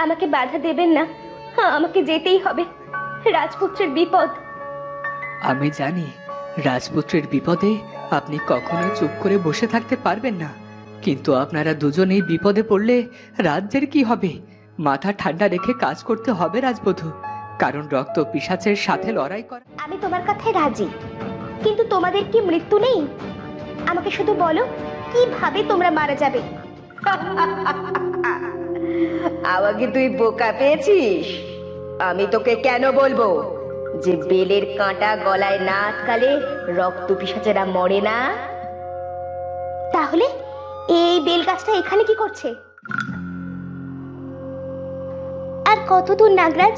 আমাকে বাধা দেবেন না, আমাকে যেতেই হবে। রাজপুত্রের বিপদ। আমি জানি রাজপুত্রের বিপদে আপনি কখনো চুপ করে বসে থাকতে পারবেন না, কিন্তু আপনারা দুজনেই বিপদে পড়লে রাজ্যের কি হবে? মাথা ঠান্ডা রেখে কাজ করতে হবে রাজবধূ, কারণ রক্ত পিশাচের সাথে লড়াই করা। আমি তোমার কথায় রাজি, কিন্তু তোমাদের কি মৃত্যু নেই? আমাকে শুধু বলো, কিভাবে তোমরা মারা যাবে? আমাকে তুই বোকা পেয়েছিস? আমি তোকে কেন বলবো যে বেলের কাঁটা গলায় না আটকালে রক্ত পিশাচেরা মরে না? তাহলে এই বেল গাছটা এখানে কি করছে? আর কত দূর নাগরাজ?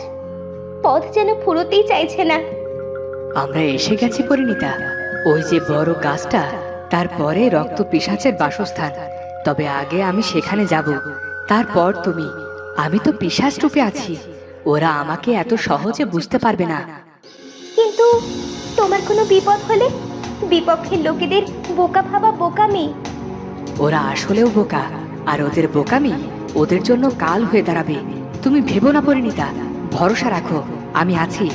পথ যেন ফুরোতেই চাইছে না। আমরা এসে গেছি পরিণীতা, ওই যে বড় গাছটা, তারপরে রক্ত পিশাচের বাসস্থান। তবে আগে আমি সেখানে যাব, তারপর তুমি। আমি তো পিশাচ রূপে আছি, ওরা আমাকে এত সহজে বুঝতে পারবে না। কিন্তু তোমার কোনো বিপদ হলে বিপক্ষের লোকেদের বোকা ভাবা বোকামি। ওরা আসলেও বোকা, আর ওদের বোকামি ওদের জন্য কাল হয়ে দাঁড়াবে। তুমি ভেবো না পরিণীতা, ভরসা রাখো, আমি আছি।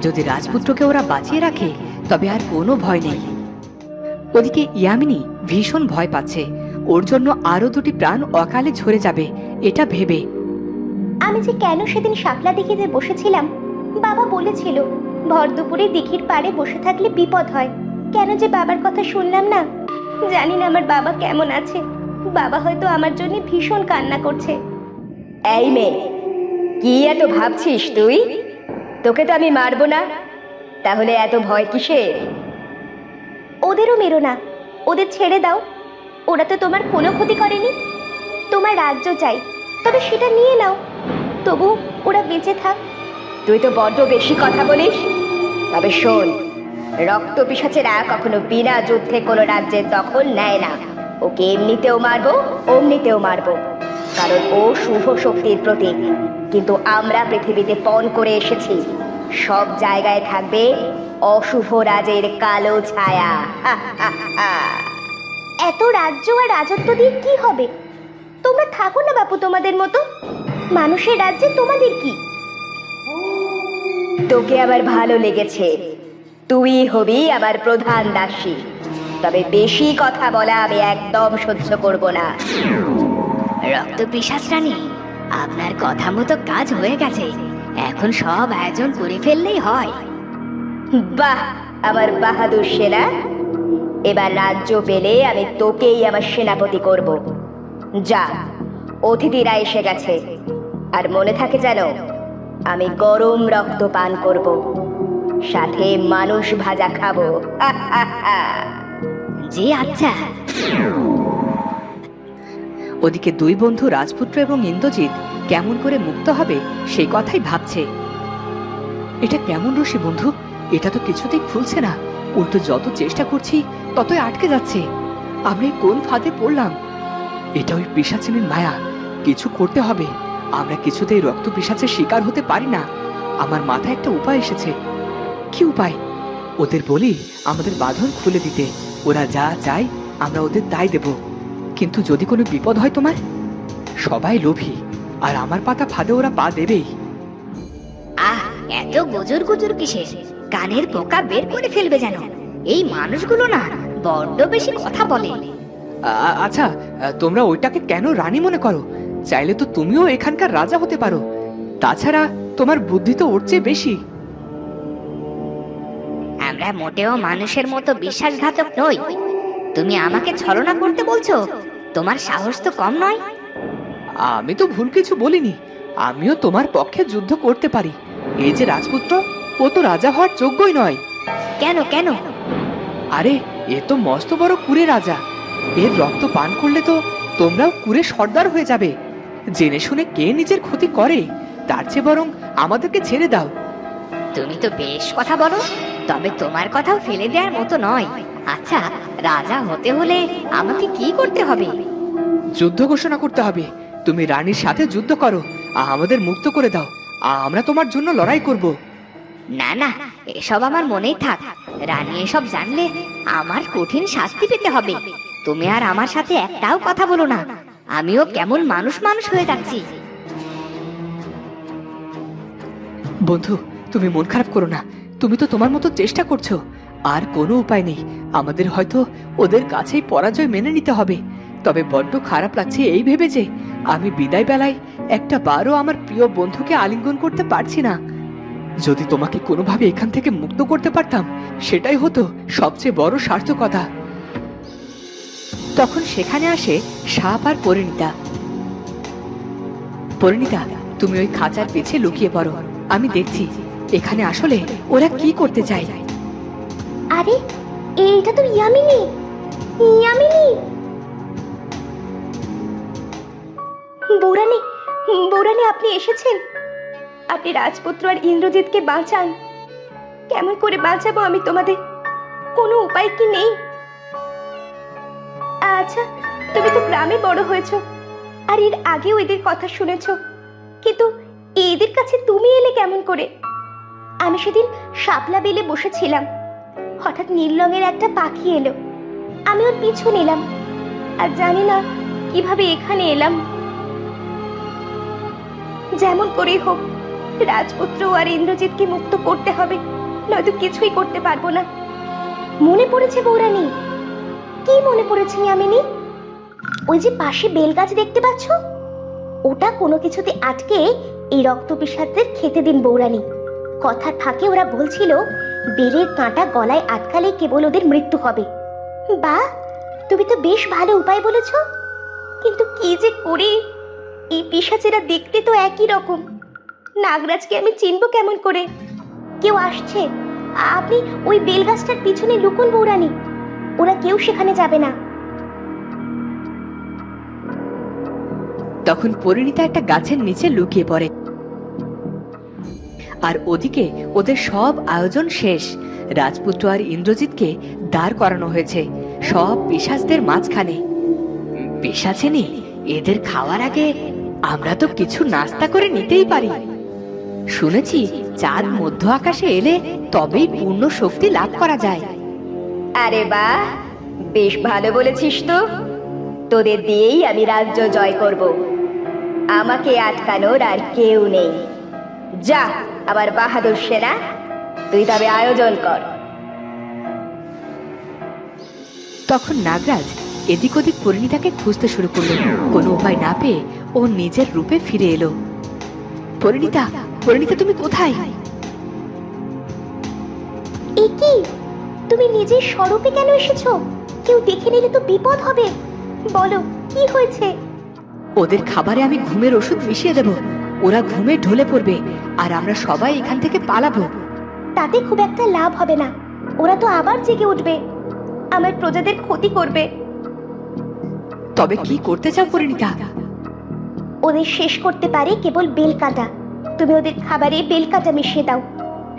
যদি রাজপুত্রকে ওরা বাঁচিয়ে রাখে তবে আর কোনো ভয় নেই। ওদিকে ইয়ামিনী ভীষণ ভয় পাচ্ছে, ওর জন্য আরো দুটি প্রাণ অকালে ঝরে যাবে এটা ভেবে। আমি যে কেন সেদিন শাপলা দিঘিতে বসেছিলাম, বাবা বলেছিল ভর দুপুরে দিঘির পাড়ে বসে থাকলে বিপদ হয়। কেন যে বাবার কথা শুনলাম না? জানি না আমার বাবা কেমন আছে। বাবা হয়তো আমার জন্য ভীষণ কান্না করছে। এই মেয়ে, কি এত ভাবছিস তুই? তোকে তো আমি মারবো না, তাহলে এত ভয় কিসের? ওদেরও মেরো না, ওদের ছেড়ে দাও। ওরা তো তোমার কোনো ক্ষতি করেনি। তোমার রাজ্য চাই, তবে সেটা নিয়ে নাও। তবু ওরা বেঁচে থাক। তুই তো বড্ড বেশি কথা বলিস। তবে শোন, রক্ত পিশাচেরা কখনো বিনা যুদ্ধে কোনো রাজ্যের দখল নেয় না। ওকে এমনিতেও মারবো, অমনিতেও মারবো, কারণ ও শুভ শক্তির প্রতীক। কিন্তু আমরা পৃথিবীতে পণ করে এসেছি, সব জায়গায় থাকবে অশুভ রাজের কালো ছায়া। এত রাজ্য আর রাজত্ব দিয়ে কি হবে? তোমরা থাকো না বাপু তোমাদের মতো। মানুষের রাজ্যে তোমাদের কি? তোকে আবার ভালো লেগেছে, তুই হবি আমার প্রধান দাসী। তবে বেশি কথা বলা আমি একদম সহ্য করব না। রক্ত পিশাচ রানী, আপনার কথা মতো কাজ হয়ে গেছে। এখন সব আয়োজন করে ফেললেই হয়। বাহ, আমার বাহাদুর সেনা। এবার রাজ্য পেলে আমি তোকেই আমার সেনাপতি করব। যা, অতিথিরা এসে গেছে। আর মনে থাকে যেন, আমি গরম রক্ত পান করব, সাথে মানুষ ভাজা খাবো। জি আচ্ছা। ওদিকে দুই বন্ধু রাজপুত্র এবং ইন্দ্রজিৎ কেমন করে মুক্ত হবে সেই কথাই ভাবছে। এটা কেমন রশি বন্ধু, এটা তো কিছুতেই খুলছে না, উল্টো যত চেষ্টা করছি ততই আটকে যাচ্ছে। আমরা কোন ফাঁদে পড়লাম? এটা ওই পিশাচিনীর মায়া, কিছু করতে হবে। আমরা কিছুতেই রক্ত পিশাচের শিকার হতে পারি না। আমার মাথায় একটা উপায় এসেছে। কি উপায়? ওদের বলি আমাদের বাঁধন খুলে দিতে, ওরা যা চায় আমরা ওদের তাই দেব। কিন্তু যদি কোনো বিপদ হয় তোমার? সবাই লোভী, আর আমার পাতা ফাঁদে ওরা পা দেবেই। আহ, এত গুজুর গুজুর কিসের? কানের পোকা বের করে ফেলবে যেন। এই মানুষগুলো না বড্ড বেশি কথা বলে। আচ্ছা, তোমরা ওইটাকে কেন রানী মনে করো? চাইলে তো তুমিও এখানকার রাজা হতে পারো। তাছাড়া তোমার বুদ্ধি তো ওর চেয়ে বেশি। আমরা মোটেও মানুষের মতো বিশ্বাসঘাতক নই। তুমি আমাকে ছলনা করতে বলছো? তোমার সাহস তো কম নয়। আমি তো ভুল কিছু বলিনি, আমিও তোমার পক্ষে যুদ্ধ করতে পারি। এই যে রাজপুত্র, ও তো রাজা হওয়ার যোগ্যই নয়। কেন কেন? আরে, এ তো মস্ত বড় কুরে রাজা। এর রক্ত পান করলে তো তোমরাও কুরে সর্দার হয়ে যাবে। জেনে শুনে কে নিজের ক্ষতি করে? তার চেয়ে বরং আমাদেরকে ছেড়ে দাও। তুমি তো বেশ কথা বলো, তবে তোমার কথাও ফেলে দেওয়ার মতো নয়। আচ্ছা, রাজা হতে হলে আমাকে কি করতে হবে? যুদ্ধ ঘোষণা করতে হবে। তুমি রানীর সাথে যুদ্ধ করো, আমাদের মুক্ত করে দাও। আমরা তোমার জন্য লড়াই করব। না না, এসব আমার মনেই থাক। রানী এসব জানলে আমার কঠিন শাস্তি পেতে হবে। তুমি আর আমার সাথে একটাও কথা বলো না। আমিও কেমন মানুষ মানুষ হয়ে যাচ্ছি। বন্ধু, তুমি মন খারাপ করো না। তুমি তো তোমার মতো চেষ্টা করছো, আর কোনো উপায় নেই। আমাদের হয়তো ওদের কাছেই পরাজয় মেনে নিতে হবে। তবে বড্ড খারাপ লাগছে এই ভেবে যে আমি বিদায় বেলায় একটা বারও আমার প্রিয় বন্ধুকে আলিঙ্গন করতে পারছি না। যদি তোমাকে কোনোভাবে এখান থেকে মুক্ত করতে পারতাম, সেটাই হতো সবচেয়ে বড় সার্থকতা। তখন সেখানে আসে সাপ আর পরিণীতা। পরিণীতা, তুমি ওই খাঁচার পিছে লুকিয়ে পড়ো, আমি দেখছি এখানে আসলে ওরা কি করতে চায়। আরে এইটা তো ইয়ামিনী। ইয়ামিনী, বৌরানী, বৌরানী, আপনি এসেছেন। আপনি রাজপুত্র আর ইন্দ্রজিৎকে বাঁচান। কেমন করে বাঁচাবো আমি তোমাদের? কোনো উপায় কি নেই? আচ্ছা, তুমি তো গ্রামে বড় হয়েছো, আর এর আগেও এদের কথা শুনেছো, কিন্তু এদের কাছে তুমি এলে কেমন করে? আমি সেদিন শাপলা বেলে বসেছিলাম, হঠাৎ নীল রঙের একটা পাখি এলো। আমি ওর পিছু নিলাম, আর জানি না কিভাবে এখানে এলাম। যেমন করেই হোক রাজপুত্র আর ইন্দ্রজিৎকে মুক্ত করতে হবে, নয়তো কিছুই করতে পারবো না। মনে পড়েছে বৌরানী। কি মনে পড়েছে ইয়ামিনী? ওই যে পাশে বেলগাছ দেখতে পাচ্ছ, ওটা কোনো কিছুতে আটকে এই রক্তপিশাচদের খেতে দিন বৌরানী। কথার ফাঁকে ওরা বলছিল বেলের কাঁটা গলায় আটকালে কেবল ওদের মৃত্যু হবে। বাহ, তুমি তো বেশ ভালো উপায় বলেছ, কিন্তু কি যে করি? এই পিশাচেরা দেখতে তো একই রকম। নাগরাজকে আমি চিনব কেমন করে? কেউ আসছে, আপনি ওই বেলগাছটার পিছনে লুকুন বৌরানী, ওরা কেউ সেখানে যাবে না। তখন পরিণীতা একটা গাছের নিচে লুকিয়ে পড়ে, আর ওদিকে ওদের সব আয়োজন শেষ। রাজপুত্র আর ইন্দ্রজিৎকে দাঁড় করানো হয়েছে সব পিশাচদের মাঝখানে। পিশাচিনী, এদের খাওয়ার আগে আমরা তো কিছু নাস্তা করে নিতেই পারি। শুনেছি চাঁদ মধ্য আকাশে এলে তবেই পূর্ণ শক্তি লাভ করা যায়। আরে বাহ, বেশ ভালো বলেছিস তো। তোদের দিয়েই আমি রাজ্য জয় করব। আমাকে আটকানোর আর কেউ নেই। যা আমার বাহাদুর সেনা, তুই তবে আয়োজন কর। তখন নাগরাজ এদিক ওদিক পরিণীতাকে খুঁজতে শুরু করলো। কোনো উপায় না পেয়ে ও নিজের রূপে ফিরে এলো। পরিণীতা, পরিণীতা, তুমি কোথায়? এ কি, তুমি নিজের স্বরূপে কেন এসেছো? কেউ দেখে নিলে তো বিপদ হবে। বলো কি হয়েছে? ওদের খাবারে আমি ঘুমের ওষুধ মিশিয়ে দেব, ওরা ঘুমে ঢলে পড়বে, আর আমরা সবাই এখান থেকে পালাবো। তাতে খুব একটা লাভ হবে না, ওরা তো আবার জেগে উঠবে, আমার প্রজাদের ক্ষতি করবে। তবে কি করতে চাও পরিণীতা? ওদের শেষ করতে পারে কেবল বেলকাটা। তুমি ওদের খাবারে বেলকাটা মিশিয়ে দাও,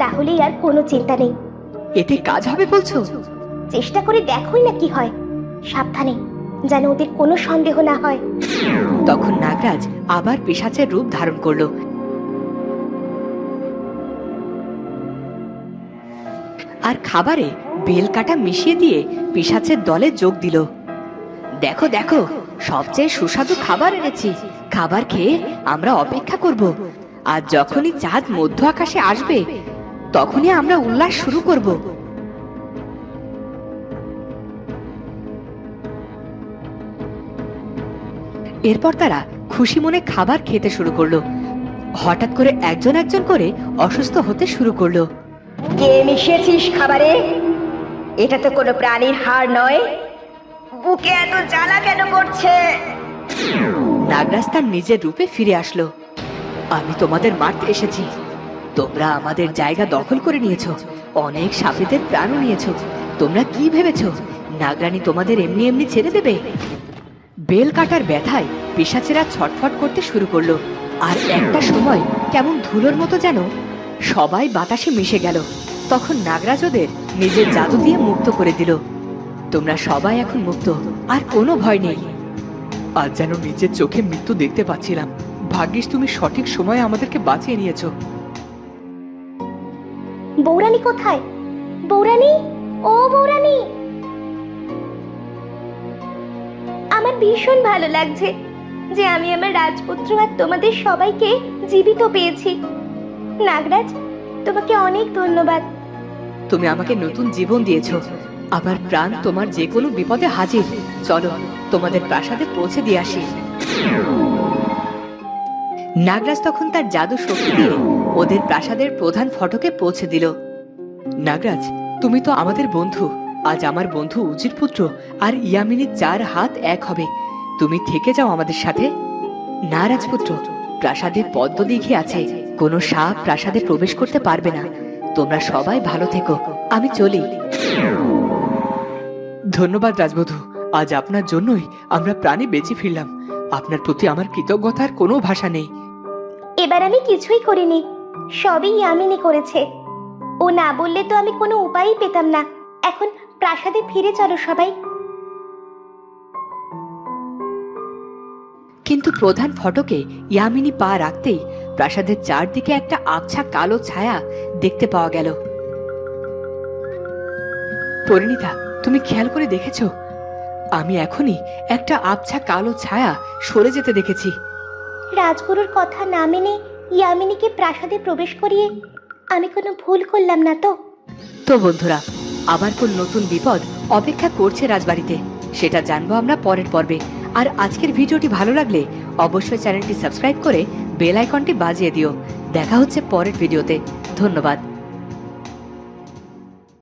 তাহলেই আর কোনো চিন্তা নেই। এতে কাজ হবে বলছো? চেষ্টা করে দেখোই না কি হয়। সাবধানে, যেন ওদের কোনো সন্দেহ না হয়। তখন নাগরাজ আবার পিশাচের রূপ ধারণ করলো, আর খাবারে বেল কাটা মিশিয়ে দিয়ে পিশাচের দলে যোগ দিল। দেখো দেখো, সবচেয়ে সুস্বাদু খাবার এনেছি, খাবার খেয়ে আমরা অপেক্ষা করব, আর যখনই চাঁদ মধ্য আকাশে আসবে তখনই আমরা উল্লাস শুরু করব। এরপর তারা খুশি মনে খাবার খেতে শুরু করলো। হঠাৎ করে একজন একজন করে অসুস্থ হতে শুরু করলো। কে মিশিয়েছিস খাবারে? এটা তো কোনো প্রাণীর হাড় নয়। বুকে এত জ্বালা কেন করছে? নাগরাজ তার নিজের রূপে ফিরে আসলো। আমি তোমাদের মারতে এসেছি, তোমরা আমাদের জায়গা দখল করে নিয়েছো, অনেক সাপেদের প্রাণও নিয়েছো। তোমরা কি ভেবেছো নাগরানী তোমাদের এমনি এমনি ছেড়ে দেবে? বেল কাটার ব্যথায় পিশাচেরা ছটফট করতে শুরু করলো, আর একটা সময় কেমন ধুলোর মতো যেন সবাই বাতাসে মিশে গেল। তখন নাগরাজ ওদের নিজের জাদু দিয়ে মুক্ত করে দিল। তোমরা সবাই এখন মুক্ত, আর কোনো ভয় নেই। আজ যেন নিজের চোখে মৃত্যু দেখতে পাচ্ছিলাম। ভাগ্যিস তুমি সঠিক সময়ে আমাদেরকে বাঁচিয়ে নিয়েছো। বৌরানী কোথায়? বৌরানী, ও বৌরানী! আমার ভীষণ ভালো লাগছে যে আমি আমার রাজপুত্র আর তোমাদের সবাইকে জীবিত পেয়েছি। নাগরাজ, তোমাকে অনেক ধন্যবাদ। তুমি আমাকে নতুন জীবন দিয়েছো। আবার প্রাণ তোমার যে কোনো বিপদে হাজির। চলো তোমাদের প্রাসাদে পৌঁছে দিয়ে আসি। নাগরাজ তখন তার জাদু শক্তি দিয়ে ওদের প্রাসাদের প্রধান ফটকে পৌঁছে দিল। নাগরাজ, তুমি তো আমাদের বন্ধু। আজ আমার বন্ধু উজির পুত্র আর ইয়ামিনীর 4 হাত এক হবে। তুমি থেকে যাও আমাদের সাথে। না রাজপুত্র, প্রাসাদে পদ্মদিঘি আছে, কোনো সাপ প্রাসাদে প্রবেশ করতে পারবে না। তোমরা সবাই ভালো থেকো, আমি চলি। ধন্যবাদ রাজবধূ, আজ আপনার জন্যই আমরা প্রাণে বেঁচে ফিরলাম। আপনার প্রতি আমার কৃতজ্ঞতার কোনো ভাষা নেই। এবার আমি কিছুই করিনি, সবই ইয়ামিনী করেছে। ও না বললে তো আমি কোনো উপায়ই পেতাম না। এখন প্রাসাদে ফিরে চলো সবাই। কিন্তু প্রধান ফটকে ইয়ামিনী পা রাখতেই প্রাসাদের চারদিকে একটা আবছা কালো ছায়া দেখতে পাওয়া গেল। পরিণীতা, তুমি খেয়াল করে দেখেছো? আমি এখনই একটা আবছা কালো ছায়া সরে যেতে দেখেছি। রাজগুরুর কথা না মেনে ইয়ামিনীকে প্রাসাদে প্রবেশ করিয়ে আমি কোনো ভুল করলাম না তো? তো বন্ধুরা, আবার কোন নতুন বিপদ অপেক্ষা করছে রাজবাড়িতে, সেটা জানবো আমরা পরের পর্বে। আর আজকের ভিডিওটি ভালো লাগলে অবশ্যই চ্যানেলটি সাবস্ক্রাইব করে বেল আইকনটি বাজিয়ে দিও। দেখা হচ্ছে পরের ভিডিওতে। ধন্যবাদ।